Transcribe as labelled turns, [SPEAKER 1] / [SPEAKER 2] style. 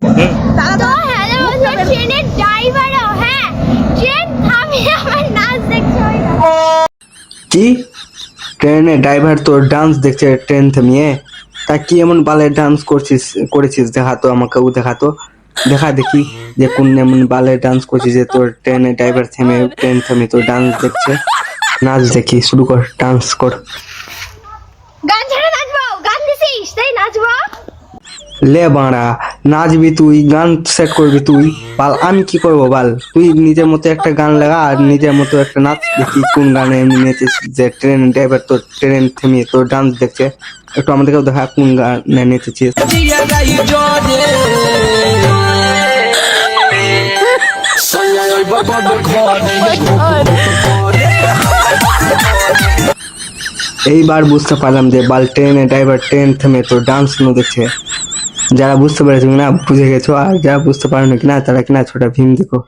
[SPEAKER 1] তো হ্যালো বন্ধুরা, ট্রেনের ড্রাইভারও হ্যাঁ ট্রেন থামিয়ে আমার নাচ দেখছে ওই দেখো।
[SPEAKER 2] কি ট্রেনে ড্রাইভার তোর ডান্স দেখছে ট্রেন থামিয়ে? তা কি এমন বালের ডান্স করেছিস দেখাতো আমাকেও দেখাতো, দেখা দেখি যে কোন এমন বালের ডান্স করছিস যে তোর ট্রেনে ড্রাইভার থেমে ট্রেন থামিয়ে তোর ডান্স দেখছে। নাচ দেখি, শুরু কর, ডান্স কর।
[SPEAKER 1] গান ছেড়ে নাচবো, গান দিছিস তাই নাচবো।
[SPEAKER 2] লে বাড়া, নাচবি তুই, গান সেট করবি তুই, বাল আমি কি করবো বাল? তুই নিজের মতো একটা গান লাগা আর নিজের মতো একটা নাচ দেখি কোন গানে এমনি নেচেছিস যে ট্রেন ড্রাইভার তোর ট্রেন থেমিয়ে তোর ডান্স দেখছে। একটু আমাদেরকেও দেখা কোন গানে নেচেছিস। এইবার বুঝতে পারলাম যে বাল ট্রেনে ড্রাইভার ট্রেন থেমে তোর ডান্স গুলো দেখছে। যারা বুঝতে পেরেছো কিনা বুঝে গেছো, আর যারা বুঝতে পারো কিনা তারা কিনা ছোটা ভীম দেখো।